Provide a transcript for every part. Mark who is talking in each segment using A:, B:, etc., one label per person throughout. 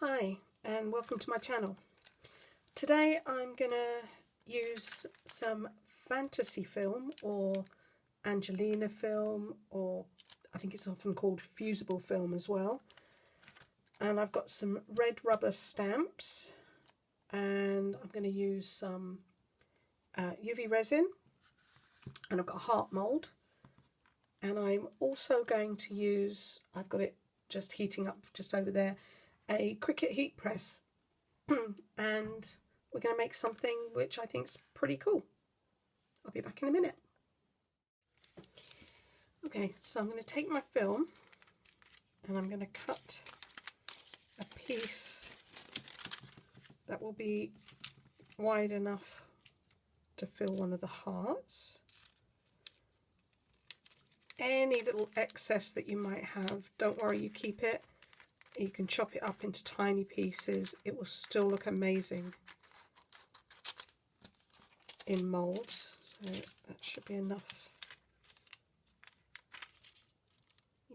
A: Hi and welcome to my channel. Today I'm going to use some fantasy film or Angelina film, or I think it's often called fusible film as well. And I've got some red rubber stamps and I'm going to use some UV resin, and I've got a heart mould, and I'm also going to use, I've got it just heating up just over there, a Cricut heat press. And we're going to make something which I think is pretty cool. I'll be back in a minute. Okay, so I'm going to take my film and I'm going to cut a piece that will be wide enough to fill one of the hearts. Any little excess that you might have, don't worry, you keep it. You can chop it up into tiny pieces. It will still look amazing in moulds. So that should be enough.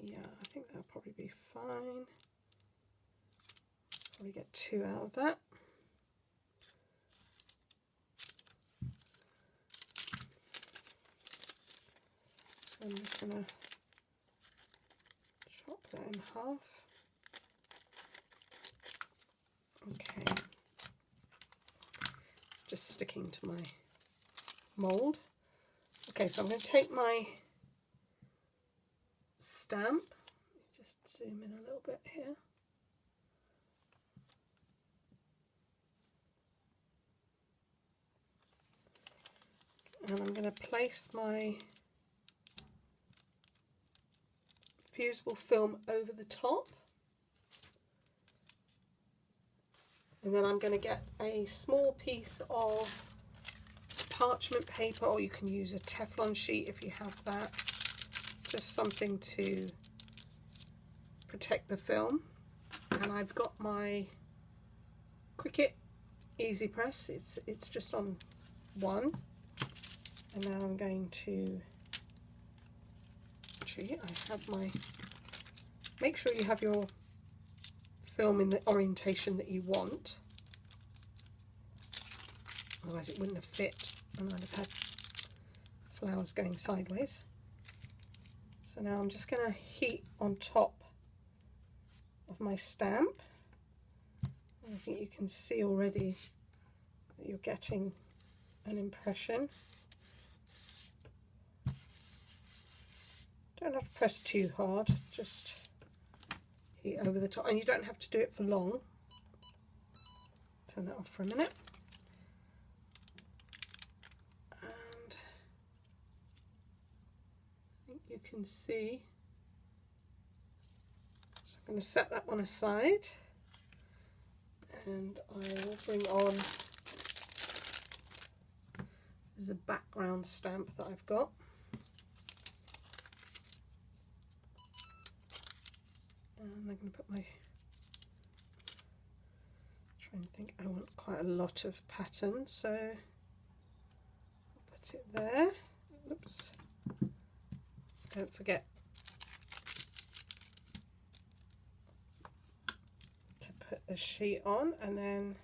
A: Yeah, I think that'll probably be fine. Probably get 2 out of that. So I'm just going to chop that in half. Okay, it's just sticking to my mould. Okay, so I'm going to take my stamp, just zoom in a little bit here. And I'm going to place my fusible film over the top. And then I'm going to get a small piece of parchment paper, or you can use a Teflon sheet if you have that. Just something to protect the film. And I've got my Cricut Easy Press. It's just on one. And now I'm going to, actually I have my, make sure you have your film in the orientation that you want, otherwise it wouldn't have fit and I'd have had flowers going sideways. So now I'm just going to heat on top of my stamp. I think you can see already that you're getting an impression. Don't have to press too hard, just heat over the top, and you don't have to do it for long. Turn that off for a minute. And I think you can see, so I'm going to set that one aside, and I will bring on, this is a background stamp that I've got. And I'm going to put my, try and think, I want quite a lot of pattern, so I'll put it there. Oops, don't forget to put the sheet on, and then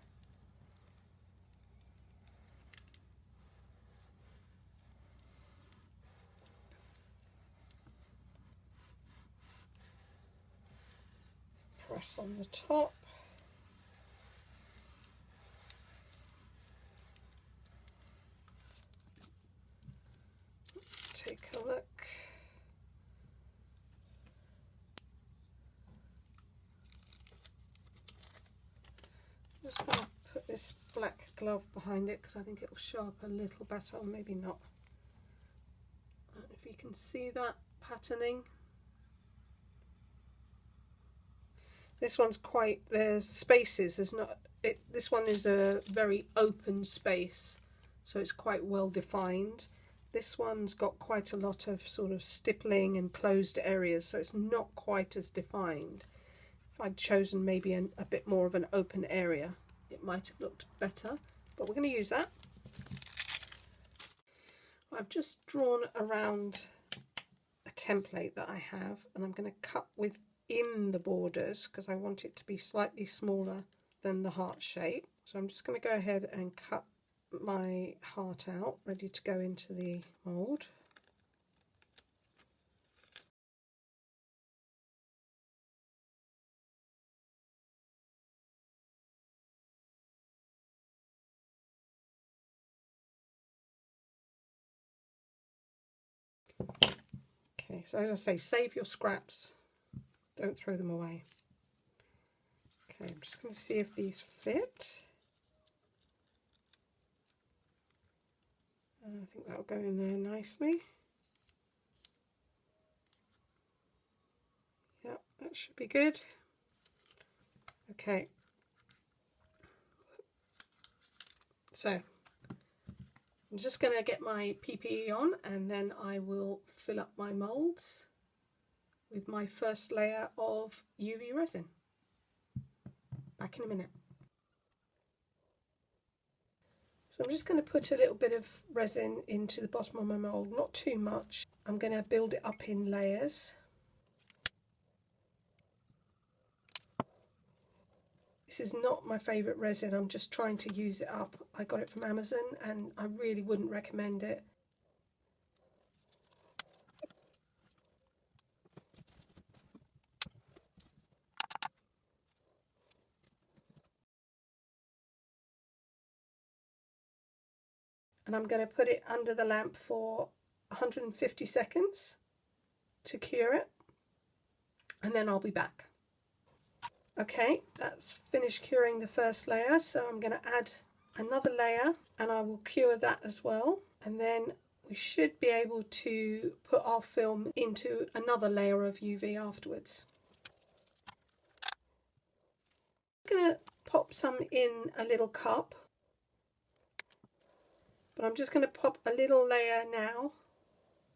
A: press on the top. Let's take a look. I'm just going to put this black glove behind it because I think it will show up a little better, or maybe not. I don't know if you can see that patterning. This one's quite, there's spaces, there's not, this one is a very open space, so it's quite well defined. This one's got quite a lot of sort of stippling and closed areas, so it's not quite as defined. If I'd chosen maybe a bit more of an open area, it might have looked better, but we're going to use that. I've just drawn around a template that I have, and I'm going to cut with in the borders because I want it to be slightly smaller than the heart shape. So I'm just going to go ahead and cut my heart out, ready to go into the mould. Okay, so as I say, save your scraps, don't throw them away. Okay, I'm just going to see if these fit. I think that'll go in there nicely. Yep, that should be good. Okay, so I'm just going to get my PPE on and then I will fill up my moulds with my first layer of UV resin. Back in a minute. So I'm just going to put a little bit of resin into the bottom of my mould, not too much. I'm going to build it up in layers. This is not my favourite resin, I'm just trying to use it up. I got it from Amazon and I really wouldn't recommend it. And I'm going to put it under the lamp for 150 seconds to cure it, and then I'll be back. Okay, that's finished curing the first layer, so I'm going to add another layer and I will cure that as well, and then we should be able to put our film into another layer of UV afterwards. I'm going to pop some in a little cup, but I'm just going to pop a little layer now,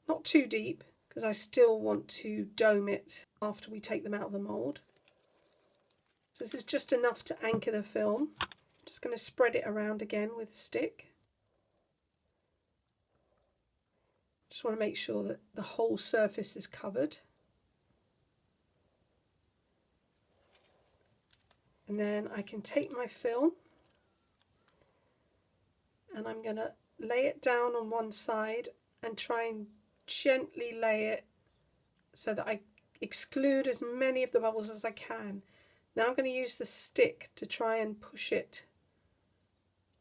A: not too deep because I still want to dome it after we take them out of the mould. So this is just enough to anchor the film. I'm just going to spread it around again with a stick. Just want to make sure that the whole surface is covered. And then I can take my film and I'm going to lay it down on one side and try and gently lay it so that I exclude as many of the bubbles as I can. Now I'm going to use the stick to try and push it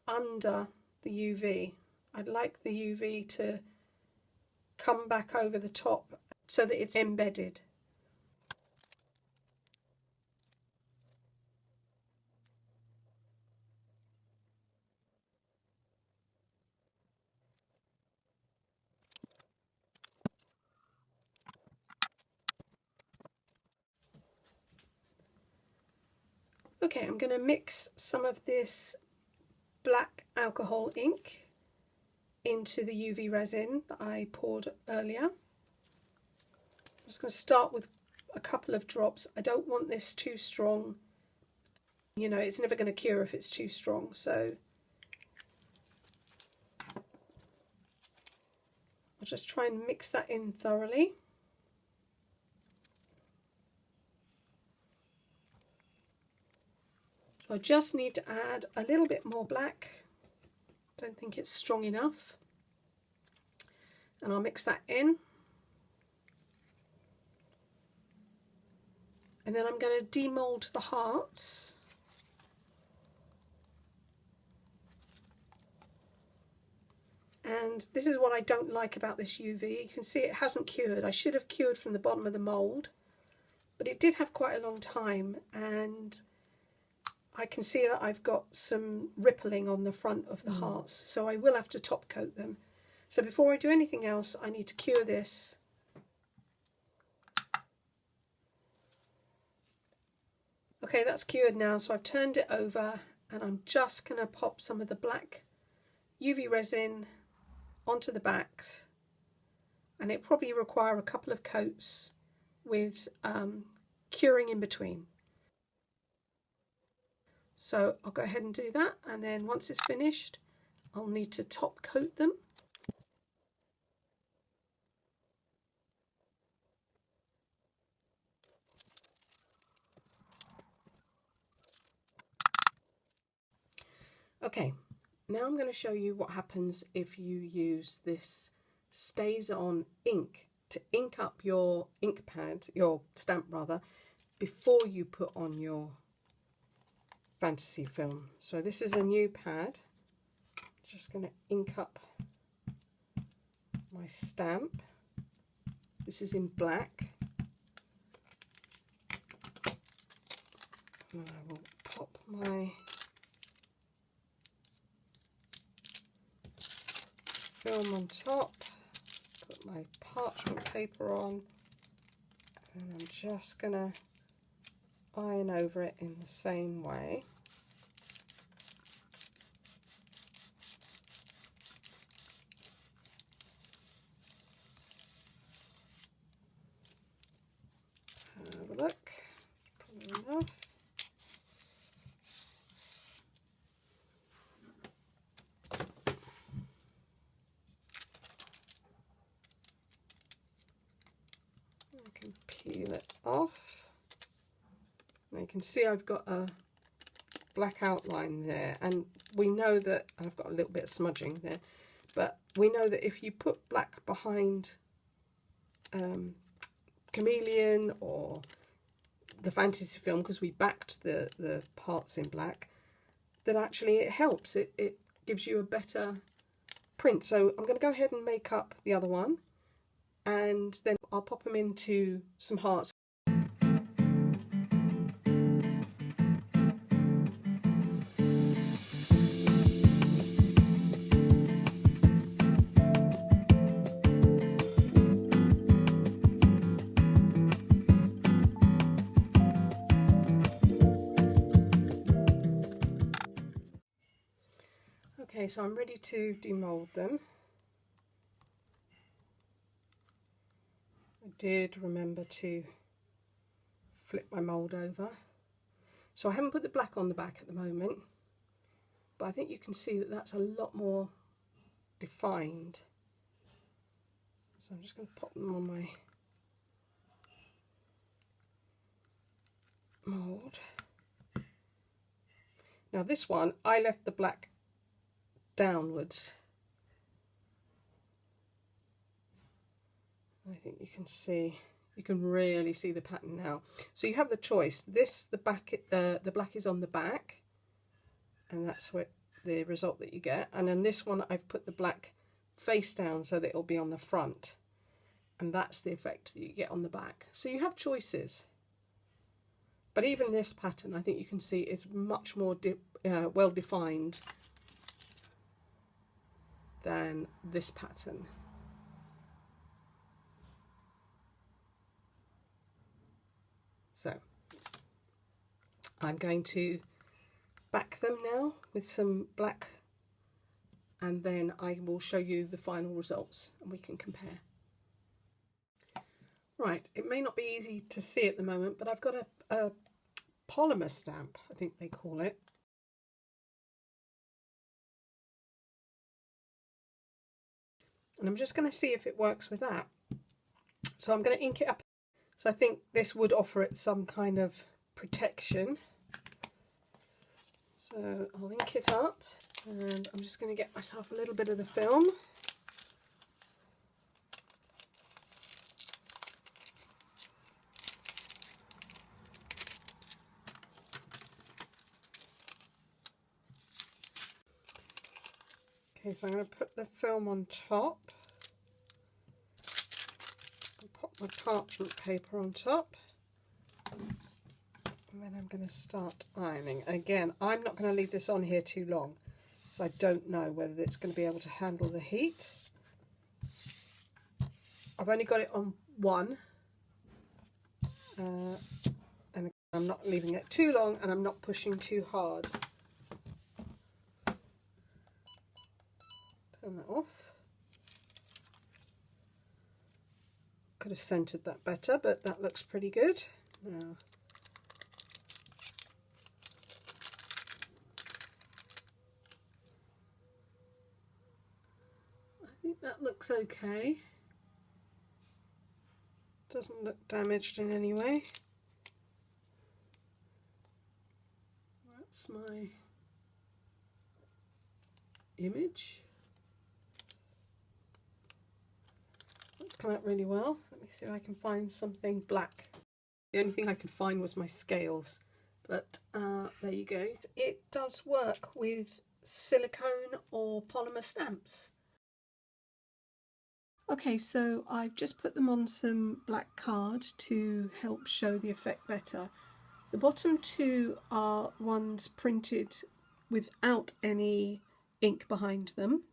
A: under the UV. I'd like the UV to come back over the top so that it's embedded. Okay, I'm going to mix some of this black alcohol ink into the UV resin that I poured earlier. I'm just going to start with a couple of drops. I don't want this too strong. You know, it's never going to cure if it's too strong, so I'll just try and mix that in thoroughly. So I just need to add a little bit more black. Don't think it's strong enough. And I'll mix that in. And then I'm going to demold the hearts. And this is what I don't like about this UV. You can see it hasn't cured. I should have cured from the bottom of the mould, but it did have quite a long time, and I can see that I've got some rippling on the front of the hearts, so I will have to top coat them. So before I do anything else, I need to cure this. Okay, that's cured now, so I've turned it over and I'm just going to pop some of the black UV resin onto the backs, and it probably require a couple of coats with curing in between. So I'll go ahead and do that, and then once it's finished I'll need to top coat them. Now I'm going to show you what happens if you use this Stays On ink to ink up your ink pad, your stamp rather, before you put on your fantasy film. So this is a new pad. Just going to ink up my stamp. This is in black. And I will pop my film on top, put my parchment paper on, and I'm just going to iron over it in the same way. Have a look, probably enough. I can peel it off. Now you can see I've got a black outline there, and we know that I've got a little bit of smudging there, but we know that if you put black behind Chameleon or the fantasy film, because we backed the parts in black, that actually it helps. It gives you a better print. So I'm going to go ahead and make up the other one, and then I'll pop them into some hearts. Okay, so I'm ready to demold them. I did remember to flip my mould over. So I haven't put the black on the back at the moment, but I think you can see that that's a lot more defined. So I'm just going to pop them on my mould. Now this one, I left the black downwards. I think you can see, you can really see the pattern now. So you have the choice. This, the black is on the back, and that's what the result that you get. And then this one, I've put the black face down so that it'll be on the front, and that's the effect that you get on the back. So you have choices. But even this pattern, I think you can see it's much more well defined than this pattern. So I'm going to back them now with some black, and then I will show you the final results and we can compare. Right, it may not be easy to see at the moment, but I've got a polymer stamp, I think they call it. And I'm just going to see if it works with that. So I'm going to ink it up. So I think this would offer it some kind of protection. So I'll ink it up, and I'm just going to get myself a little bit of the film. Okay, so I'm going to put the film on top. Pop my parchment paper on top, and then I'm going to start ironing. Again, I'm not going to leave this on here too long, so I don't know whether it's going to be able to handle the heat. I've only got it on one, and I'm not leaving it too long, and I'm not pushing too hard. Turn that off. Could have centered that better, but that looks pretty good. Now, I think that looks okay. Doesn't look damaged in any way. That's my image. That's come out really well. Let me see if I can find something black. The only thing I could find was my scales, but there you go. It does work with silicone or polymer stamps. Okay, so I've just put them on some black card to help show the effect better. The bottom two are ones printed without any ink behind them.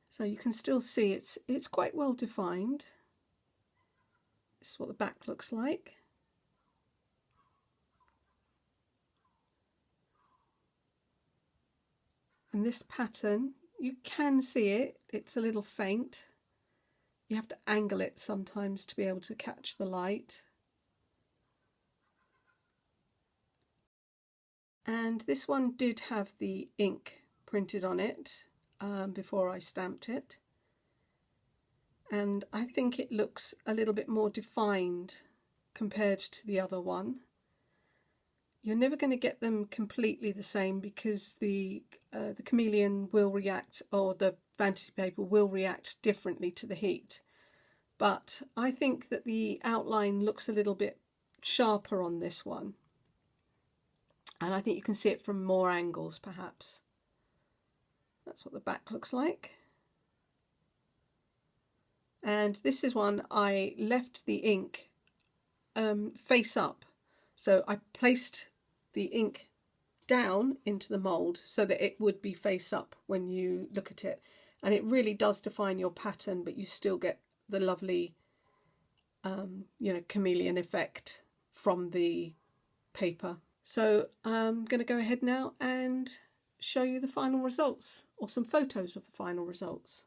A: So you can still see it's quite well defined. This is what the back looks like. And this pattern, you can see it's a little faint. You have to angle it sometimes to be able to catch the light. And this one did have the ink printed on it before I stamped it. And I think it looks a little bit more defined compared to the other one. You're never going to get them completely the same because the chameleon will react, or the fantasy paper will react differently to the heat. But I think that the outline looks a little bit sharper on this one. And I think you can see it from more angles perhaps. That's what the back looks like. And this is one I left the ink face up. So I placed the ink down into the mould so that it would be face up when you look at it. And it really does define your pattern, but you still get the lovely, chameleon effect from the paper. So I'm going to go ahead now and show you the final results, or some photos of the final results.